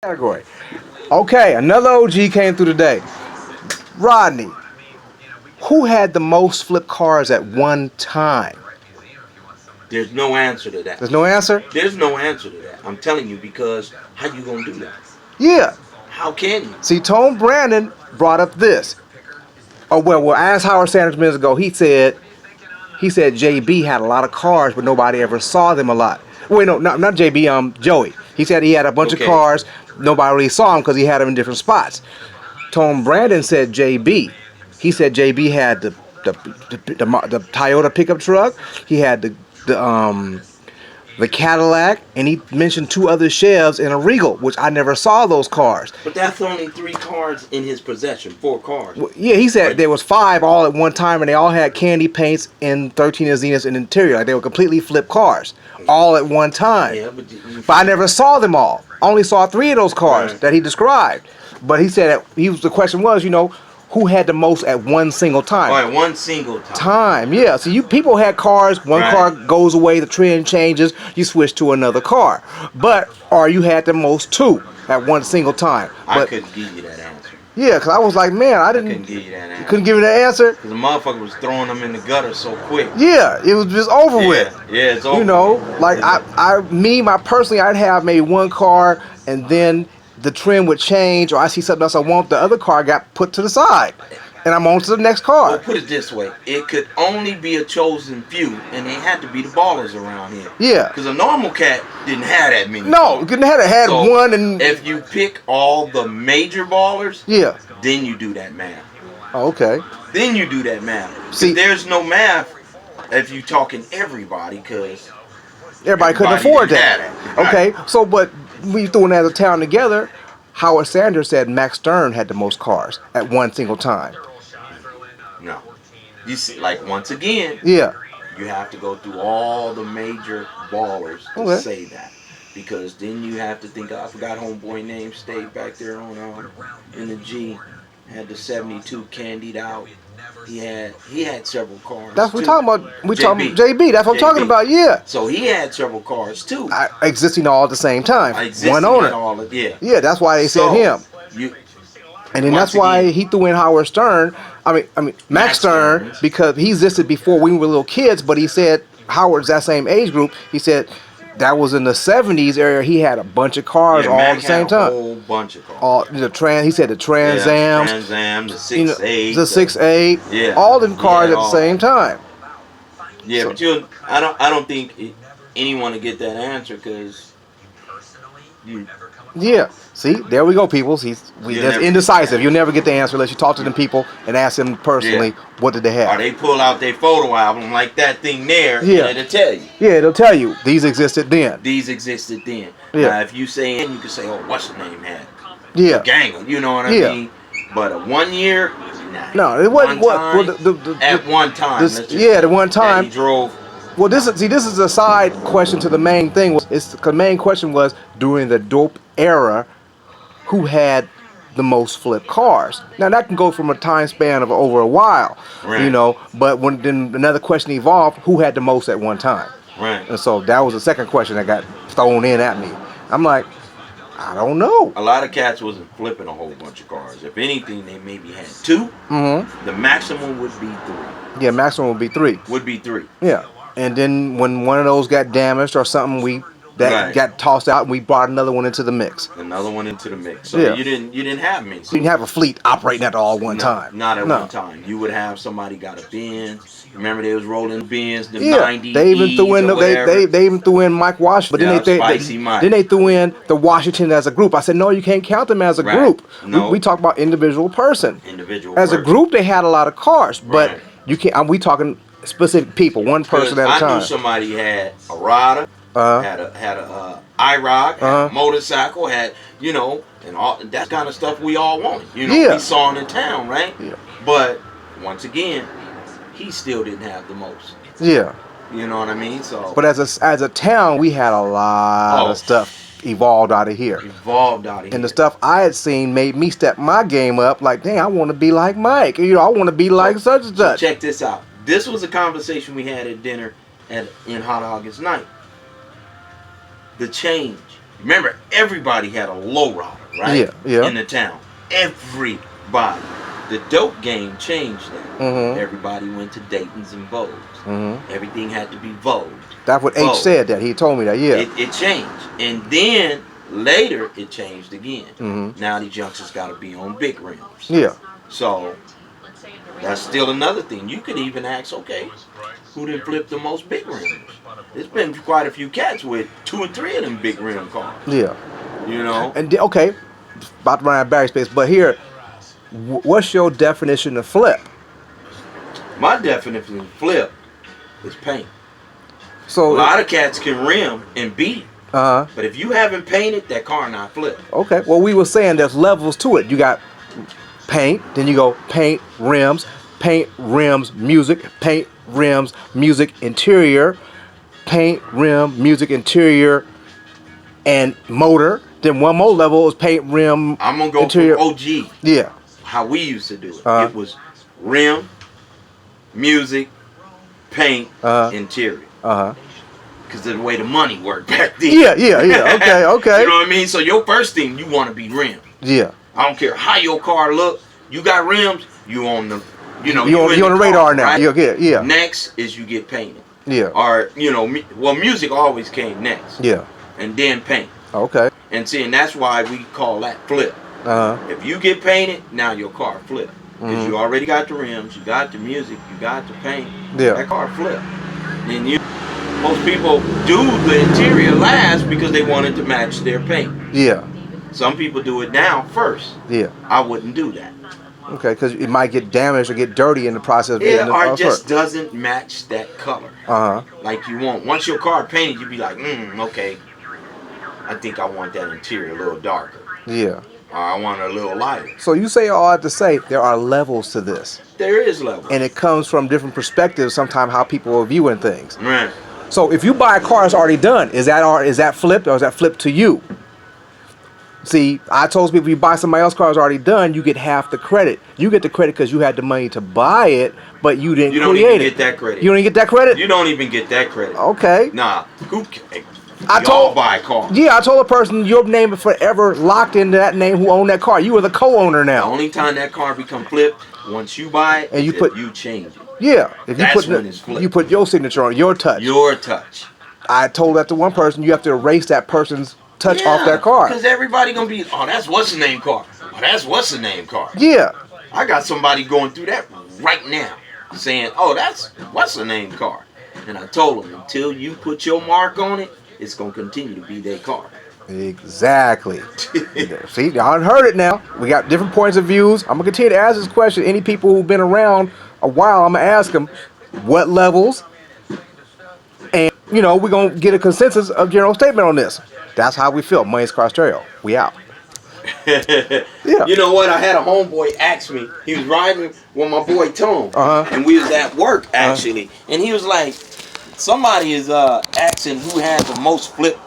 Category. Okay, another OG came through today. Rodney, who had the most flip cars at one time? There's no answer to that. There's no answer? There's no answer to that. I'm telling you, because how you gonna do that? Yeah. How can you? See, Tone Brandon brought up this. Oh well, I asked Howard Sanders minutes ago. He said JB had a lot of cars, but nobody ever saw them a lot. Wait, no, not JB. Joey. He said he had a bunch of cars. Nobody really saw him because he had them in different spots. Tone Brandon said JB. He said JB had the Toyota pickup truck. He had the Cadillac, and he mentioned two other Chevs and a Regal, which I never saw those cars. But that's only 3 cars in his possession. 4 cars. Well, yeah, he said there was 5 all at one time, and they all had candy paints and 13 Zeniths in the interior. Like they were completely flipped cars, all at one time. Yeah, but I never saw them all. I only saw 3 of those cars that he described. But he said the question was, who had the most at one single time? Oh, at one single time. Yeah. So people had cars. One car goes away, the trend changes, you switch to another car. Or you had the most 2 at one single time. I couldn't give you that answer. Yeah, because I was like, man, I couldn't give you that answer. Couldn't give you that answer? Because the motherfucker was throwing them in the gutter so quick. Yeah, it was just over with. Yeah, it's over. Like personally, I'd have maybe one car, and then the trend would change, or I see something else I want, the other car got put to the side, and I'm on to the next car. Well, put it this way, it could only be a chosen few, and they had to be the ballers around here. Yeah. Because a normal cat didn't have that many. No, couldn't have had so one. And if you pick all the major ballers, yeah, then you do that math. Oh, okay. Then you do that math. See, there's no math if you talking everybody, because everybody couldn't afford that. Right. Okay, so but we throwing as a town together. Howard Sanders said Max Stern had the most cars at one single time. No. You see, like, once again, yeah, you have to go through all the major ballers to say that. Because then you have to think, I forgot homeboy name, stayed back there on in the G, had the 72 candied out. He had several cars. That's what we're talking about. We're talking about JB. That's what I'm talking about. Yeah. So he had several cars too. Existing all at the same time. One owner. Yeah, that's why they said him. And then that's why he threw in Howard Stern. I mean Max Stern, because he existed before we were little kids. But he said Howard's that same age group. He said that was in the 70s area. He had a bunch of cars all at the same time. A whole bunch of cars. All he said the Trans Ams, the 6.8, the 6.8, yeah, all them cars at the same time. Yeah, so, but I don't think anyone would get that answer, because yeah. See, there we go, people. That's indecisive. You'll never get the answer unless you talk to them people and ask them personally what did they have. Or they pull out their photo album like that thing there, and it'll tell you. Yeah, it'll tell you these existed then. These existed then. Yeah. Now, if you say, you can say, oh, what's the name had? Yeah. Gang, you know what I mean? But 1 year, nah. No, it wasn't. At one time. The one time. He drove. Well, this is a side question to the main thing. The main question was, during the dope era, who had the most flipped cars? Now that can go from a time span of over a while, But when then another question evolved, who had the most at one time? Right. And so that was the second question that got thrown in at me. I'm like, I don't know. A lot of cats wasn't flipping a whole bunch of cars. If anything, they maybe had 2. Mm-hmm. The maximum would be 3. Yeah, maximum would be 3. Would be 3. Yeah. And then when one of those got damaged or something, got tossed out, and we brought another one into the mix. Another one into the mix. So you didn't have me. So you didn't have a fleet operating at all one time. Not at one time. You would have somebody got a Benz. Remember they was rolling Benz, the 90s. They even threw in they even threw in Mike Washington, but then they threw in the Washington as a group. I said, no, you can't count them as a group. No. We talk about individual person. As a group, they had a lot of cars, but you can't. We talking specific people, one person at a time. I knew somebody had a Rada, had a IROC, had a motorcycle, had and all that kind of stuff we all wanted. We saw in town, right? Yeah. But once again, he still didn't have the most. Yeah. You know what I mean? So. But as a town, we had a lot of stuff evolved out of here. And the stuff I had seen made me step my game up. Like, dang, I want to be like Mike. I want to be like such and such. Check this out. This was a conversation we had at dinner in Hot August night. The change Remember, everybody had a lowrider, right? Yeah, yeah. In the town, everybody. The dope game changed that. Everybody went to Dayton's and Vogues. Everything had to be Vogue. That's what H said. That he told me that. Yeah. It changed, and then later it changed again. Now these youngsters got to be on big rims. Yeah. So that's still another thing. You could even ask, okay, who didn't flip the most big rims? There's been quite a few cats with 2 and 3 of them big rim cars. Yeah. You know. And okay, about to run out of battery space, but here, what's your definition of flip? My definition of flip is paint. So a lot of cats can rim and beat. But if you haven't painted, that car not flip. Okay. Well, we were saying there's levels to it. You got paint, then you go paint, rims, music, paint, rims, music, interior, paint, rim, music, interior, and motor. Then one more level is paint, rim, I'm gonna go interior. for OG. Yeah. How we used to do it. It was rim, music, paint, interior. Because of the way the money worked back then. Yeah. Okay. You know what I mean? So your first thing, you want to be rim. Yeah. I don't care how your car look. You got rims, you on the, you know, you on the radar car, now. Right? Yeah. Next is you get painted. Yeah. Or, you know, well, music always came next. Yeah. And then paint. Okay. And see, and that's why we call that flip. If you get painted, now your car flip. Because you already got the rims, you got the music, you got the paint. Yeah. That car flip. And most people do the interior last because they wanted to match their paint. Yeah. Some people do it now first. Yeah. I wouldn't do that. Okay, because it might get damaged or get dirty in the process. Yeah, or it just doesn't match that color. Like you want. Once your car painted, you'd be like, okay. I think I want that interior a little darker. Yeah. Or I want it a little lighter. So you say all that to say there are levels to this. There is levels. And it comes from different perspectives, sometimes how people are viewing things. Right. So if you buy a car that's already done, is that flipped or is that flipped to you? See, I told people if you buy somebody else's car that's already done, you get half the credit. You get the credit because you had the money to buy it, but you didn't create it. You don't even get that credit. You don't even get that credit? You don't even get that credit. Okay. Nah. Y'all buy a car. Yeah, I told a person your name is forever locked into that name who owned that car. You are the co-owner now. The only time that car become flipped, once you buy it, and you change it. Yeah. If that's when it's flipped. You put your signature on it, your touch. Your touch. I told that to one person, you have to erase that person's touch off their car. Because everybody gonna be, oh, that's what's the name car. Oh, that's what's the name car. Yeah. I got somebody going through that right now, saying, oh, that's what's the name car. And I told them, until you put your mark on it, it's gonna continue to be their car. Exactly. See, y'all heard it now. We got different points of views. I'm gonna continue to ask this question. Any people who've been around a while, I'm gonna ask them what levels, and we're gonna get a consensus of general statement on this. That's how we feel. Money's Car Stereo. We out. Yeah. You know what? I had a homeboy ask me. He was riding with my boy Tom, and we was at work actually, and he was like, somebody is asking who had the most flip